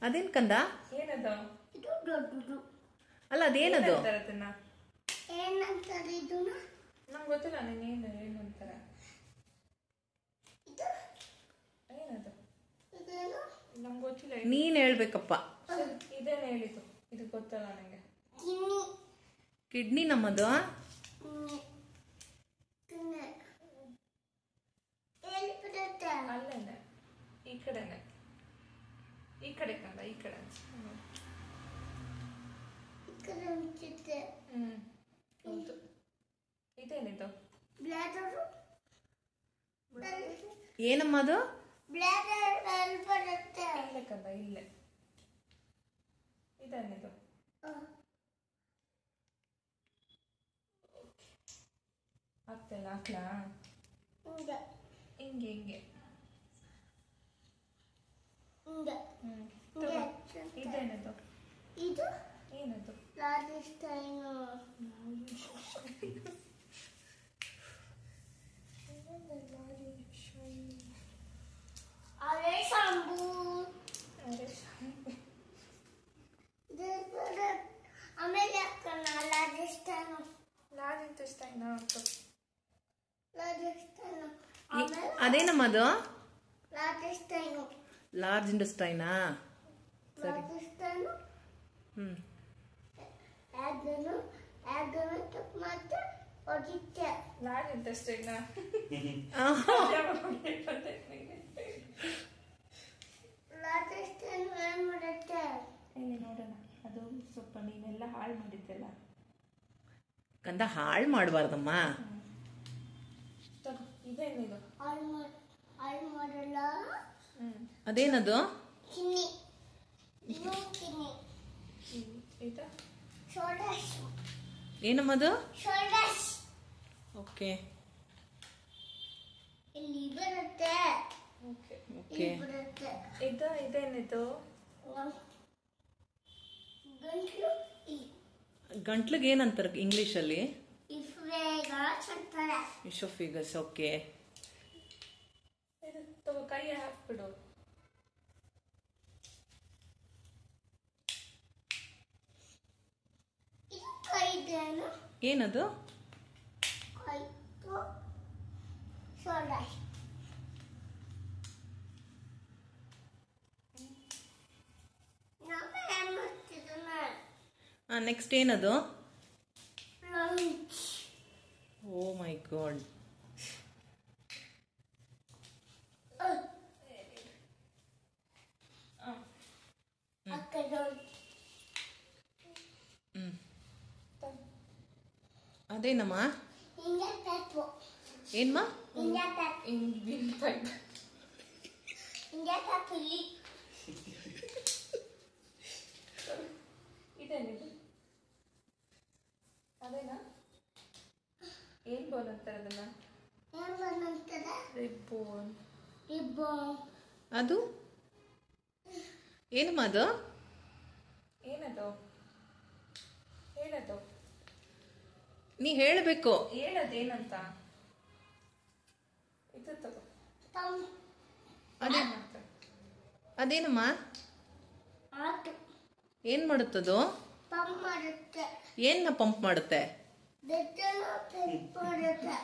ಅದೇನ್ ಕಂದ? ಏನದು? ಇದು ದೊಡ್ಡದು. ಅಲ್ಲ ಅದೇನದು? ಅದನ್ನ ಏನಂತಾರೆ ಇದನ್ನ? ನಂಗೆ ಗೊತ್ತಿಲ್ಲ. ಏನು ಅಂತಾರೆ? ಇದು ಏನದು? ಇದೇನು? ನಂಗೆ ಗೊತ್ತಿಲ್ಲ. ನೀನ್ ಹೇಳ್ಬೇಕಪ್ಪ. ಇದೇನು ಹೇಳಿದ್ದು? ಇದು ಗೊತ್ತಲ್ಲ ನನಗೆ. ಕಿನ್ನಿ. ಕಿಡ್ನಿ ನಮ್ಮದು. ಎಲ್ಲಿ ಬರುತ್ತೆ? ಅಲ್ಲೇನೆ, ಈ ಕಡೆನೆ. ಈ ಕಡೆ ಕಂದ, ಈ ಕಡೆ. ಈ ಕಡೆ ಅನ್ಸುತ್ತೆ. ಹೌದು. ಇದೇನಿದು? ಬ್ಲಾಡರು. ಏನಮ್ಮ ಅದು? ಬ್ಲಾಡರ್ ಎಲ್ಲಿ ಬರುತ್ತೆ? ಇಲ್ಲೇ ಕಂದ, ಇಲ್ಲೇ. ಇದೇನಿದು? ಆಗ್ತಿಲ್ಲ. ಹಾಕ್ಲಾ? ಹಿಂಗೆ ಹಿಂಗೆ ಹಿಂಗೆ. ಹಿಂಗೆ ಇದೇನಿದು? ಇದು ಏನದು? ರಾಜಸ್ಥಾನು. ಅರೆ ಶಂಭು. ಆಮೇಲೆ ಅಕ್ಕನ ರಾಜಸ್ಥಾನು. ರಾಜಸ್ಥಾನ ರಾಜಸ್ಥಾನು. ಆಮೇಲೆ ಅದೇನಮ್ಮ ಅದು? ರಾಜಸ್ಥಾನು. ಲಾರ್ಜ್ ಇಂಡಸ್ಟ್ರೈನಾ? ಸರಿ. ರಾಜಸ್ಥಾನು. ಹ್ಮ್. ಅದನ್ನು ತಪ್ಪು ಮತ್ತೆ ಹೊಡಿತೆ. ರಾಜಸ್ಥಾನ. ರಾಜಸ್ಥಾನು ಏನ್ ಮಾಡುತ್ತೆ? ನೋಡೋಣ. ಅದು ಸ್ವಲ್ಪ ನೀನೆಲ್ಲ ಹಾಳು ಮಾಡಿದ್ದೆಲ್ಲ. ಕಂದ ಹಾಳು ಮಾಡಬಾರ್ದಮ್ಮ. ಇದೇನಿದು? ಹಾಳು ಮಾಡಲ್ಲ. ಅದೇನದು? ಕಿನ್ನಿ. ಇದು ಕಿನ್ನಿ. ಇದು ಶೋಲ್ಡರ್ಸ್. ಏನಮ್ಮದು? ಶೋಲ್ಡರ್ಸ್. ಓಕೆ ಇಲ್ಲಿ ಬರುತ್ತೆ. ಓಕೆ. ಓಕೆ. ಇಲ್ಲಿ ಬರುತ್ತೆ. ಇದೇನಿದು? ಗಂಟ್ಲು. ಗಂಟ್ಲಿಗೆ ಏನಂತಾರೆ ಇಂಗ್ಲಿಷಲ್ಲಿ? ಇಸ್ಫೇಗಸ್ ಅಂತಾರೆ. ಇಸೋಫಿಗಸ್. ಓಕೆ. ಇದು ತಗೋ, ಕೈ ಹಾಕ್ಬಿಡು. ಇದು ಕೈದೇನು? ಏನದು? ಕೈದು ಶೋಲ್ಡರ್ಸ್. ನಮ್ಮ ಏನ್ ಮಾಡ್ತಿದ್ದಾನ? ನೆಕ್ಸ್ಟ್ ಏನದು? ಲಂಚ್. ಓ ಮೈ ಗಾಡ್. ಅದೇನಮ್ಮ? ಹಿಂಗೆ ಪೈಪು. ಏನ್ಮ? ಹಿಂಗೆ ಪೈಪ್. ಹಿಂಗೆ ಪೈಪ್. ಹಿಂಗೆ ಪೈಪ್ ಇಲ್ಲಿ. ಇದೇನಿದು? ಅದೇನಾ? ಏನ್ ಬೋನ್ ಅಂತಾರೆ ಅದನ್ನ? ಏನ್ ಬಂದಂತದ? ರಿಬ್ಬನ್. ರಿಬ್ಬನ್. ಅದು ಏನಮ್ಮ ಅದು? ಏನದು? ಹೇಳದು. ನೀ ಹೇಳಬೇಕು. ಹೇಳದೇನಂತ? ಇದು ತಗೋ. ಅದೇನಮ್ಮ? ಆಟು. ಏನ್ ಮಾಡುತ್ತದು? ಪಂಪ್ ಮಾಡುತ್ತೆ. ಏನ್ನ ಪಂಪ್ ಮಾಡುತ್ತೆ? ಬೆಟ್ಟನ ಪಂಪ್ ಮಾಡುತ್ತೆ.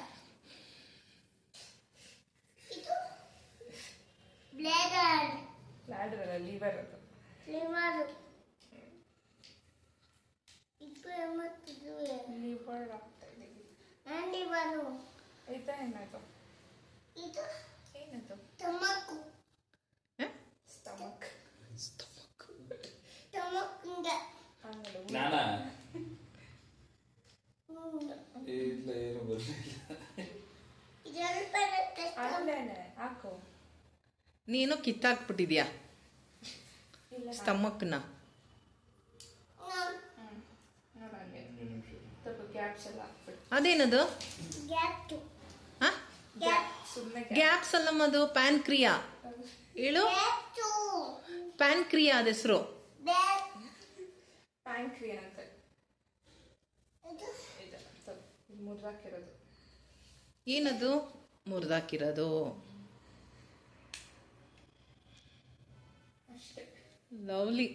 ಇದು ಬ್ಲೇಡರ್. ಲ್ಯಾಡರ್ ಅಲ್ಲ, ಲೀವರ್ ಅದು. ಲಿವರ್. ಇದು ಏಮತ್ತಿದ್ವಿ? ಲಿವರ್ ಆಗ್ತಾ ಇದೆ. ಲಿವರು. ಇದೇನದು? ಇದು ಏನದು? ಸ್ಟಮಕ್. ಸ್ಟಮಕ್. ಸ್ಟಮಕ್ ಹಿಂಗೆ. ನಾನಾ ಇಲ್ಲ, ಏನು ಬರಲಿಲ್ಲ. ಇದೆಲ್ಲ ಬರುತ್ತೆ. ಅಲ್ಲೇನೆ ಹಾಕು. ನೀನು ಕಿತ್ತಾಕ್ಬಿಟ್ಟಿದ್ಯಾ ಸ್ಟಮಕ್ನ. ನೋಡಂಗೆ ಸ್ವಲ್ಪ ಗ್ಯಾಪ್ಸ್ ಎಲ್ಲ ಹಾಕ್ಬಿಟ್ಟು. ಅದೇನದು? ಗ್ಯಾಪ್. ಸುಮ್ಮನೆ ಗ್ಯಾಪ್ಸ್ ಅಲ್ಲಮ್ಮ, ಅದು ಪ್ಯಾನ್ಕ್ರಿಯಾ. ಹೇಳು. ಪ್ಯಾನ್ಕ್ರಿಯಾ ಅದ ಹೆಸರು. ಪ್ಯಾಂಕ್ರಿಯಾ ಅಂತ. ಮುರಿದಾಕಿರೋದು. ಏನದು? ಮುರಿದಾಕಿರೋದು. ಅಷ್ಟೇ. ಲವ್ಲಿ